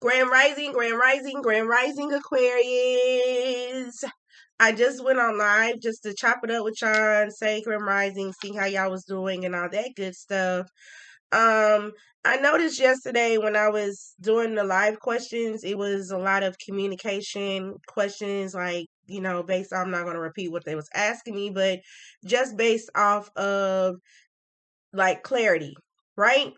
Grand Rising, Grand Rising, Grand Rising, Aquarius. I just went on live just to chop it up with y'all and say Grand Rising, see how y'all was doing and all that good stuff. Um, I noticed yesterday when I was doing the live questions, it was a lot of communication questions, like, based I'm not going to repeat what they was asking me, but just based off of like clarity, right?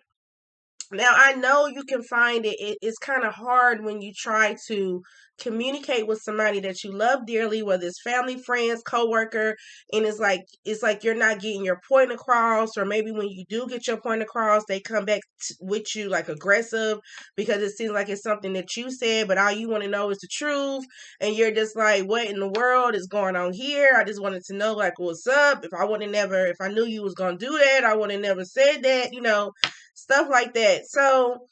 Now, I know you can find it's kind of hard when you try to communicate with somebody that you love dearly, whether it's family, friends, coworker, and it's like you're not getting your point across, or maybe when you do get your point across, they come back with you like aggressive because it seems like it's something that you said, but all you want to know is the truth, and you're just like, what in the world is going on here? I just wanted to know like what's up. If I knew you was gonna do that, I would have never said that, stuff like that. So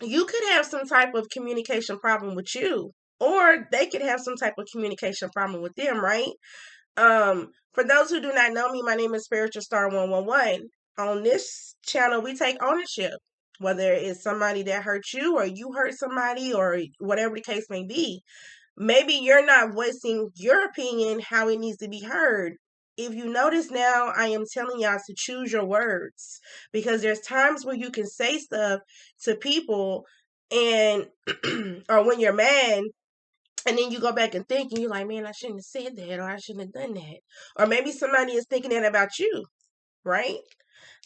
you could have some type of communication problem with you, or they could have some type of communication problem with them, right? For those who do not know me, my name is Spiritual Star 111. On this channel, we take ownership, whether it's somebody that hurt you or you hurt somebody or whatever the case may be. Maybe you're not voicing your opinion how it needs to be heard. If you notice now, I am telling y'all to choose your words, because there's times where you can say stuff to people and or when you're mad, and then you go back and think and you're like, man, I shouldn't have said that, or I shouldn't have done that. Or maybe somebody is thinking that about you, right?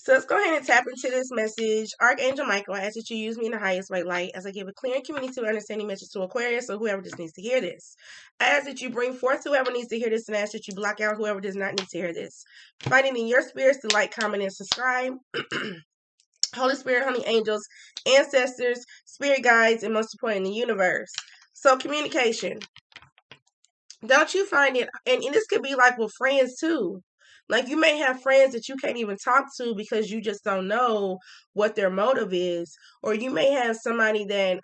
So let's go ahead and tap into this message. Archangel Michael, I ask that you use me in the highest white light as I give a clear and communicative understanding message to Aquarius, or whoever just needs to hear this. I ask that you bring forth whoever needs to hear this, and ask that you block out whoever does not need to hear this. Fighting in your spirits to like, comment, and subscribe. Holy Spirit, honey angels, ancestors, spirit guides, and most importantly, the universe. So communication. Don't you find it, and this could be like with friends too. Like you may have friends that you can't even talk to because you just don't know what their motive is. Or you may have somebody in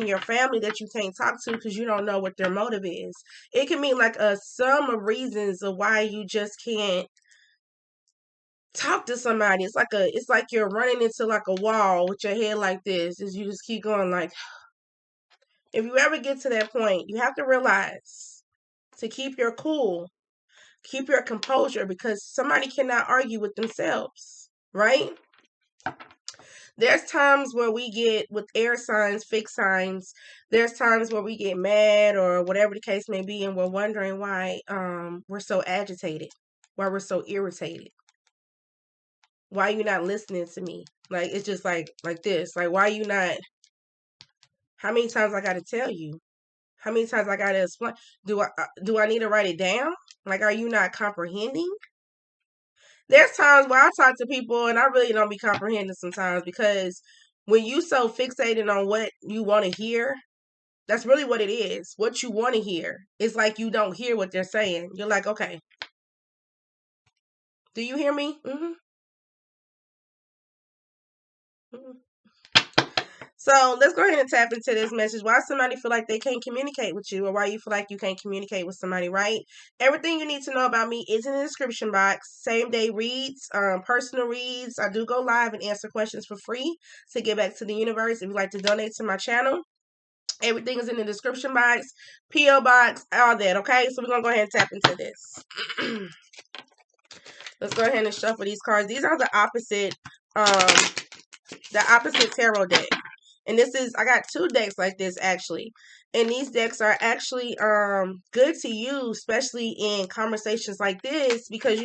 your family that you can't talk to because you don't know what their motive is. It can mean like a sum of reasons of why you just can't talk to somebody. It's like you're running into like a wall with your head like this, as you just keep going like. If you ever get to that point, you have to realize to keep your cool, keep your composure, because somebody cannot argue with themselves, right? There's times where we get with air signs, fixed signs, there's times where we get mad or whatever the case may be, and we're wondering why we're so agitated, why we're so irritated. Why you not listening to me? Like, it's just like this. Like, why you not? How many times I gotta tell you? How many times I gotta explain? Do I need to write it down? Like, are you not comprehending? There's times where I talk to people and I really don't be comprehending sometimes, because when you so fixated on what you want to hear, that's really what it is. What you want to hear. It's like you don't hear what they're saying. You're like, okay, do you hear me? Mm-hmm. Mm-hmm. So let's go ahead and tap into this message. Why somebody feel like they can't communicate with you, or why you feel like you can't communicate with somebody, right? Everything you need to know about me is in the description box. Same day reads, personal reads. I do go live and answer questions for free to get back to the universe. If you'd like to donate to my channel, everything is in the description box, P.O. box, all that, okay? So we're going to go ahead and tap into this. Let's go ahead and shuffle these cards. These are the opposite tarot deck. And I got 2 decks like this actually. And these decks are actually good to use, especially in conversations like this, because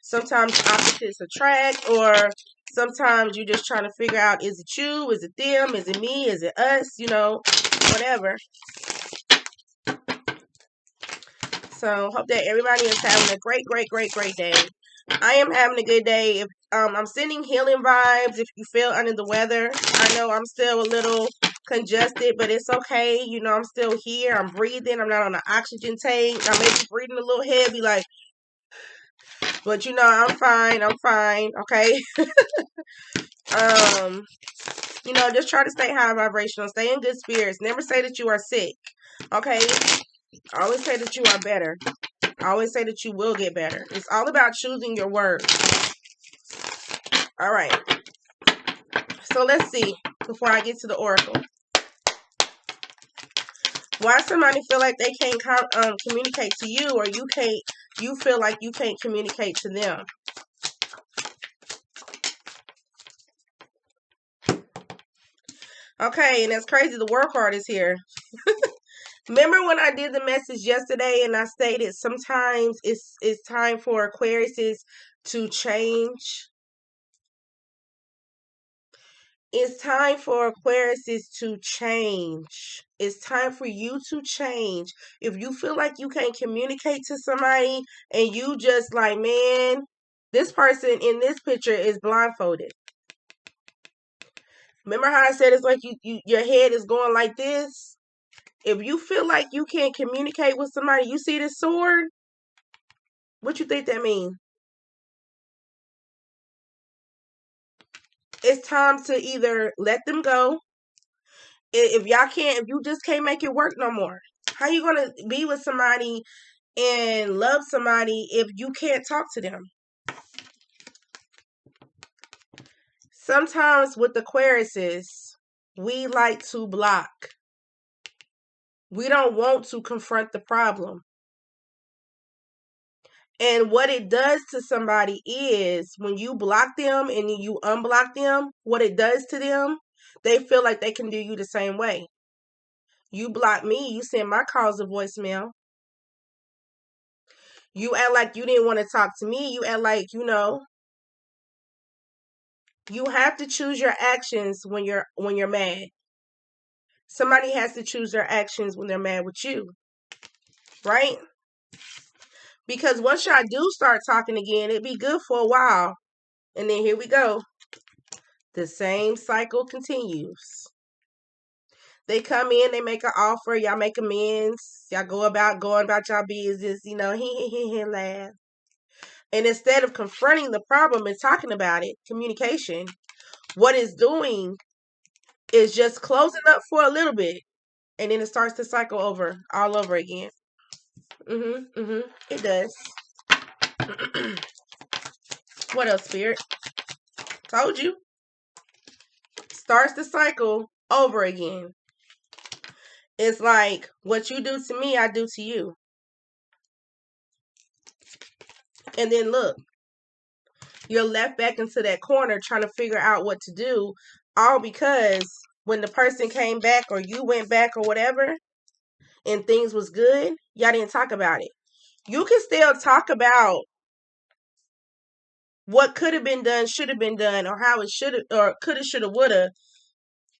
sometimes opposites attract, or sometimes you're just trying to figure out, is it you, is it them, is it me, is it us, whatever. So hope that everybody is having a great, great, great, great day. I am having a good day. If I'm sending healing vibes. If you feel under the weather, I know I'm still a little congested, but it's okay. I'm still here. I'm breathing. I'm not on an oxygen tank. I may be breathing a little heavy, like, but I'm fine. I'm fine. Okay. Just try to stay high vibrational. Stay in good spirits. Never say that you are sick. Okay. Always say that you are better. I always say that you will get better. It's all about choosing your words. All right. So let's see. before I get to the oracle. Why somebody feel like they can't communicate to you, or you feel like you can't communicate to them? Okay, and that's crazy. The work card is here. Remember when I did the message yesterday and I stated sometimes it's time for Aquariuses to change? It's time for Aquariuses to change. It's time for you to change. If you feel like you can't communicate to somebody and you just like, man, this person in this picture is blindfolded. Remember how I said it's like your head is going like this? If you feel like you can't communicate with somebody, you see this sword? What you think that means? It's time to either let them go. If you just can't make it work no more. How you gonna be with somebody and love somebody if you can't talk to them? Sometimes with Aquariuses, we like to block. We don't want to confront the problem. And what it does to somebody is when you block them and you unblock them, what it does to them, they feel like they can do you the same way. You block me, you send my calls to voicemail. You act like you didn't want to talk to me. You act like, you have to choose your actions when you're mad. Somebody has to choose their actions when they're mad with you. Right? Because once y'all do start talking again, it'd be good for a while. And then here we go. The same cycle continues. They come in, they make an offer, y'all make amends, y'all going about y'all business, laugh. And instead of confronting the problem and talking about it, communication, what it's doing is just closing up for a little bit, and then it starts to cycle all over again. It does. What else, Spirit? Told you. Starts the cycle over again. It's like, what you do to me, I do to you. And then look, you're left back into that corner trying to figure out what to do, all because when the person came back or you went back or whatever and things was good, y'all didn't talk about it. You can still talk about what could have been done, should have been done, or how it should have, or coulda, shoulda, woulda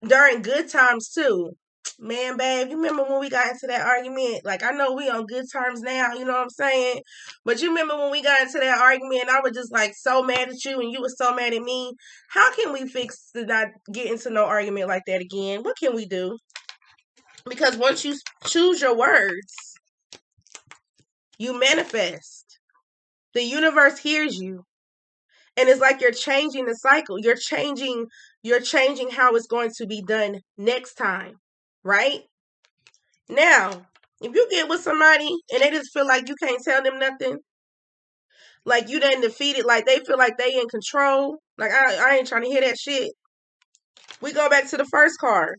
during good times too. Man, babe, you remember when we got into that argument? Like, I know we on good terms now, you know what I'm saying? But you remember when we got into that argument and I was just like so mad at you and you were so mad at me? How can we fix to not get into no argument like that again? What can we do? Because once you choose your words, you manifest. The universe hears you. And it's like you're changing the cycle. You're changing how it's going to be done next time. Right? Now, if you get with somebody and they just feel like you can't tell them nothing, like you done defeated, like they feel like they in control, like I ain't trying to hear that shit. We go back to the first card.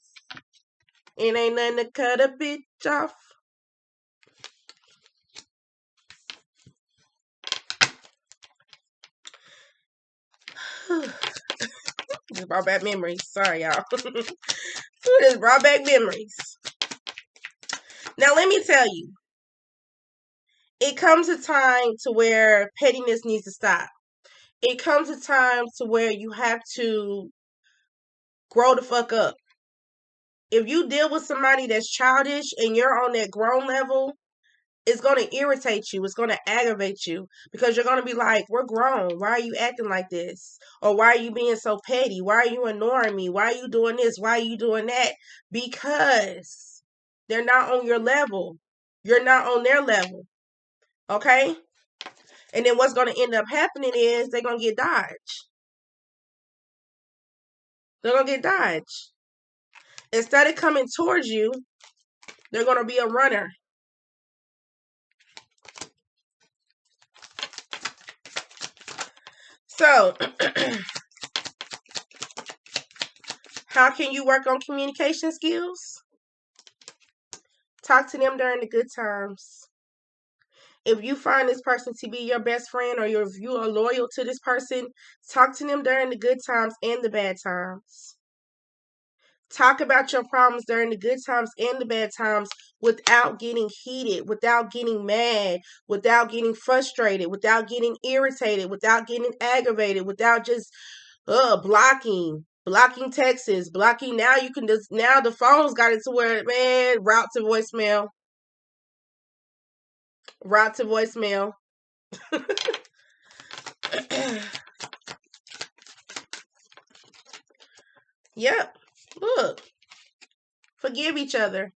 It ain't nothing to cut a bitch off. Just brought back memories. Sorry, y'all. Just brought back memories. Now, let me tell you. It comes a time to where pettiness needs to stop. It comes a time to where you have to grow the fuck up. If you deal with somebody that's childish and you're on that grown level, it's going to irritate you. It's going to aggravate you because you're going to be like, we're grown. Why are you acting like this? Or why are you being so petty? Why are you ignoring me? Why are you doing this? Why are you doing that? Because they're not on your level. You're not on their level. Okay? And then what's going to end up happening is they're going to get dodged. They're going to get dodged. Instead of coming towards you, they're going to be a runner. So, How can you work on communication skills? Talk to them during the good times. If you find this person to be your best friend, or if you are loyal to this person, talk to them during the good times and the bad times. Talk about your problems during the good times and the bad times without getting heated, without getting mad, without getting frustrated, without getting irritated, without getting aggravated, without just blocking texts, blocking. Now you can just, now the phone's got it to where, man, route to voicemail. Yep. Look. Forgive each other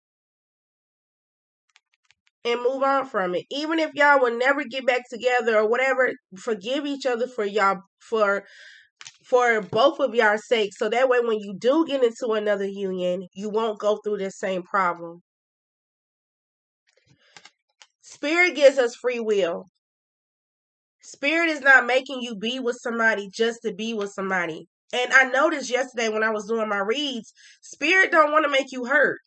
and move on from it. Even if y'all will never get back together or whatever, forgive each other for y'all, for both of y'all sake. So that way when you do get into another union, you won't go through the same problem. Spirit gives us free will. Spirit is not making you be with somebody just to be with somebody. And I noticed yesterday when I was doing my reads, Spirit don't want to make you hurt.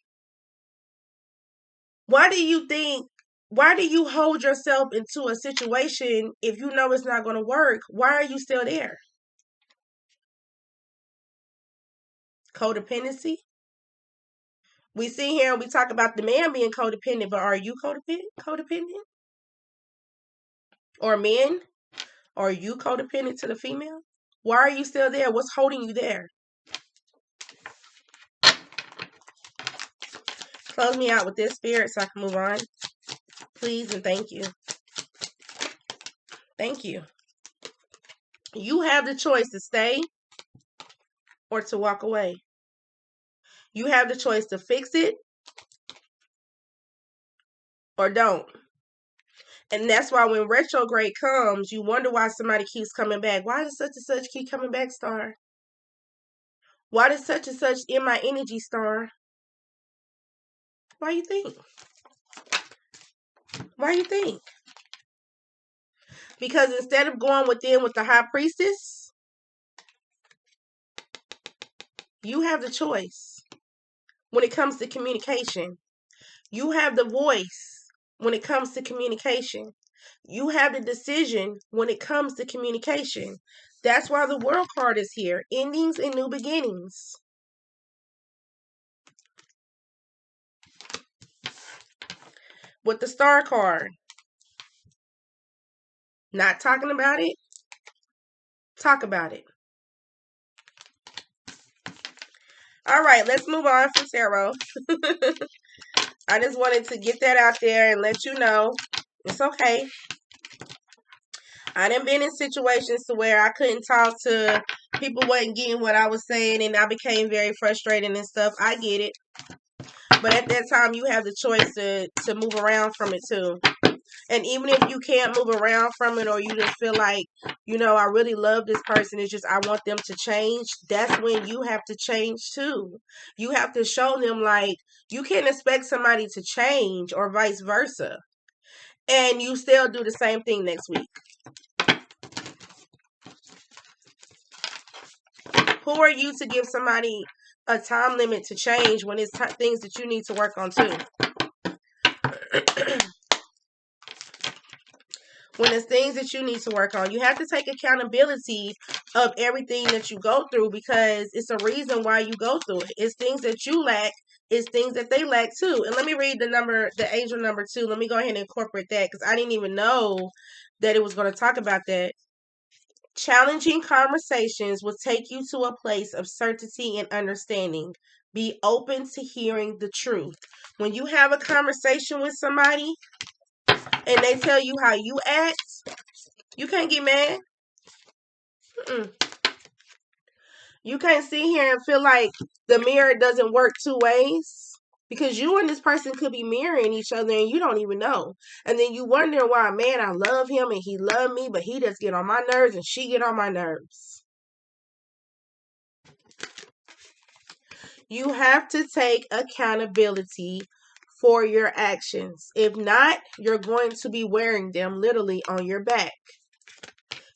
Why do you hold yourself into a situation if you know it's not going to work? Why are you still there? Codependency. We see here and we talk about the man being codependent, but are you codependent? Or men? Are you codependent to the female? Why are you still there? What's holding you there? Close me out with this, Spirit, so I can move on. Please and thank you. Thank you. You have the choice to stay or to walk away. You have the choice to fix it or don't. And that's why when retrograde comes, you wonder why somebody keeps coming back. Why does such and such keep coming back, Star? Why does such and such in my energy, Star? Why you think? Why you think? Because instead of going within with the high priestess, you have the choice when it comes to communication. You have the voice when it comes to communication. You have the decision when it comes to communication. That's why the World card is here. Endings and new beginnings. With the Star card. Not talking about it. Talk about it. All right, let's move on from tarot. I just wanted to get that out there and let you know it's okay. I done been in situations to where I couldn't talk to people, wasn't getting what I was saying, and I became very frustrated and stuff. I get it. But at that time, you have the choice to move around from it too. And even if you can't move around from it, or you just feel like, I really love this person, it's just I want them to change, that's when you have to change too. You have to show them, like, you can't expect somebody to change or vice versa. And you still do the same thing next week. Who are you to give somebody a time limit to change when it's things that you need to work on too? When it's things that you need to work on, you have to take accountability of everything that you go through, because it's a reason why you go through it. It's things that you lack. It's things that they lack too. And let me read the angel number 2. Let me go ahead and incorporate that, because I didn't even know that it was going to talk about that. Challenging conversations will take you to a place of certainty and understanding. Be open to hearing the truth. When you have a conversation with somebody and they tell you how you act, you can't get mad. You can't sit here and feel like the mirror doesn't work two ways, because you and this person could be mirroring each other and you don't even know. And then you wonder why, man, I love him and he loved me, but he just get on my nerves and she get on my nerves. You have to take accountability for your actions. If not, you're going to be wearing them literally on your back.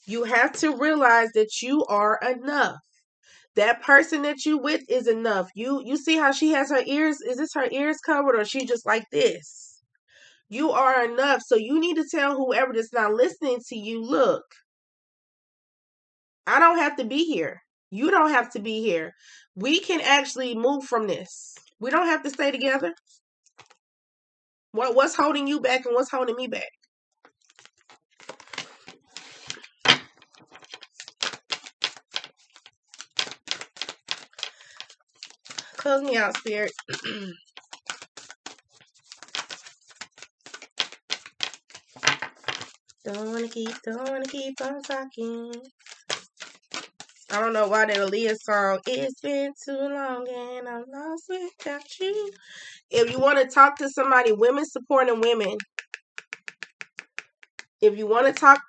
You have to realize that you are enough. That person that you with is enough. You see how she has her ears? Is this her ears covered, or she just like this? You are enough. So you need to tell whoever that's not listening to you, look, I don't have to be here. You don't have to be here. We can actually move from this. We don't have to stay together. What's holding you back and what's holding me back? Close me out, Spirit. Don't wanna keep on talking. I don't know why that Aaliyah song. It's been too long and I'm lost without you. If you want to talk to somebody, women supporting women. If you want to talk,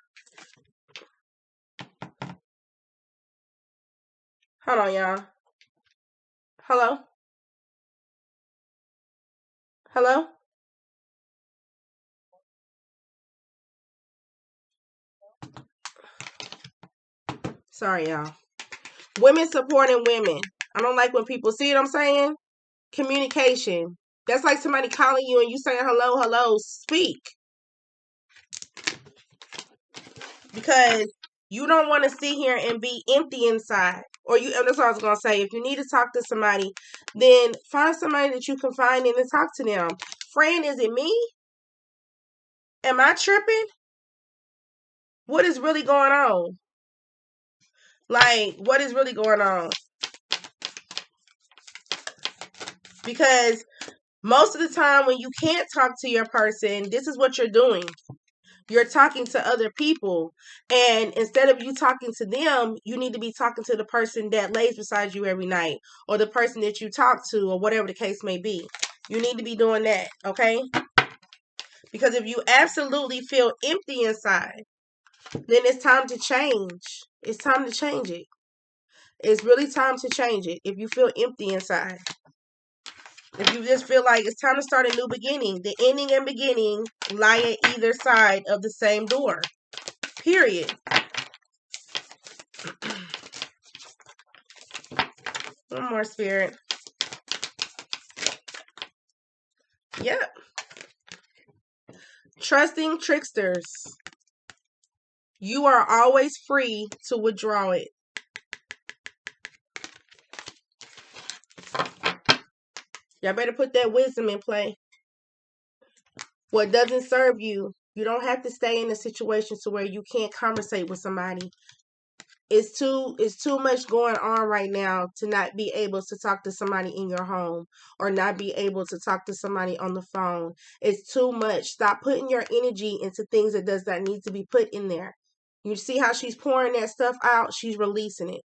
hold on, y'all. Hello? Hello? Sorry, y'all. Women supporting women. I don't like when people see what I'm saying. Communication. That's like somebody calling you and you saying hello, hello, speak. Because you don't want to sit here and be empty inside. Or that's what I was going to say. If you need to talk to somebody, then find somebody that you can find in and talk to them. Friend, is it me? Am I tripping? What is really going on? Like, what is really going on? Because most of the time when you can't talk to your person, this is what you're doing. You're talking to other people. And instead of you talking to them, you need to be talking to the person that lays beside you every night, or the person that you talk to, or whatever the case may be. You need to be doing that, okay? Because if you absolutely feel empty inside, then it's time to change. It's time to change it. It's really time to change it if you feel empty inside. If you just feel like it's time to start a new beginning, the ending and beginning lie at either side of the same door. Period. One more, Spirit. Yep. Trusting tricksters. You are always free to withdraw it. Y'all better put that wisdom in play. What doesn't serve you, you don't have to stay in a situation to where you can't conversate with somebody. It's too much going on right now to not be able to talk to somebody in your home, or not be able to talk to somebody on the phone. It's too much. Stop putting your energy into things that does not need to be put in there. You see how she's pouring that stuff out? She's releasing it.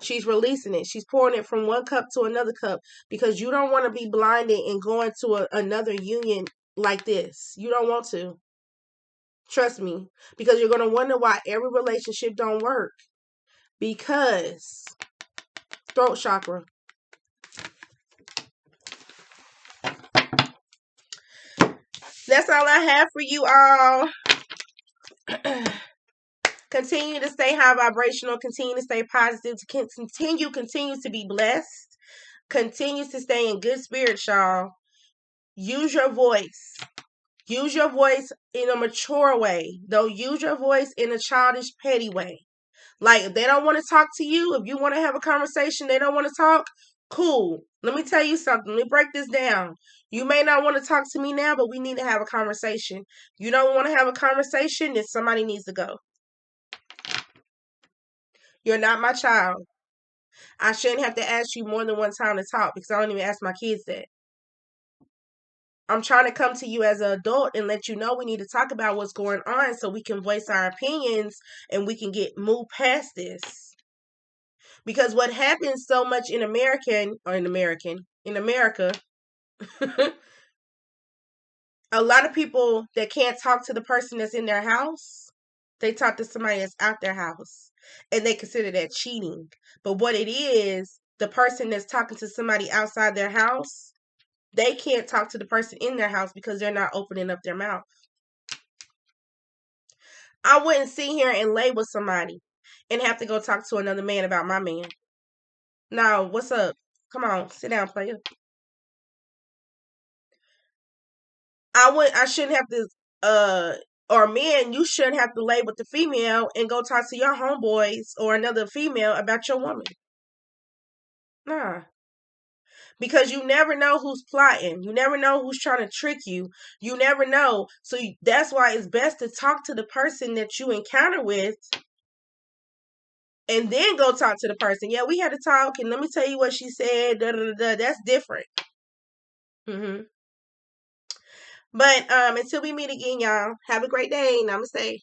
She's releasing it. She's pouring it from one cup to another cup, because you don't want to be blinded and going to another union like this. You don't want to. Trust me, because you're going to wonder why every relationship don't work. Because throat chakra. That's all I have for you all. Continue to stay high vibrational. Continue to stay positive. Continue to be blessed. Continue to stay in good spirits, y'all. Use your voice. Use your voice in a mature way. Don't use your voice in a childish, petty way. Like, if they don't want to talk to you, if you want to have a conversation, they don't want to talk, cool. Let me tell you something. Let me break this down. You may not want to talk to me now, but we need to have a conversation. You don't want to have a conversation, then somebody needs to go. You're not my child. I shouldn't have to ask you more than one time to talk, because I don't even ask my kids that. I'm trying to come to you as an adult and let you know we need to talk about what's going on so we can voice our opinions and we can move past this. Because what happens so much in America, a lot of people that can't talk to the person that's in their house, they talk to somebody that's out their house, and they consider that cheating. But what it is, the person that's talking to somebody outside their house, they can't talk to the person in their house because they're not opening up their mouth. I wouldn't sit here and lay with somebody and have to go talk to another man about my man. Now, what's up? Come on, sit down, player. I shouldn't have to or men, you shouldn't have to lay with the female and go talk to your homeboys or another female about your woman. Nah. Because you never know who's plotting. You never know who's trying to trick you. You never know. So that's why it's best to talk to the person that you encounter with and then go talk to the person. Yeah, we had a talk and let me tell you what she said. Da, da, da, da. That's different. Hmm. But until we meet again, y'all, have a great day. Namaste.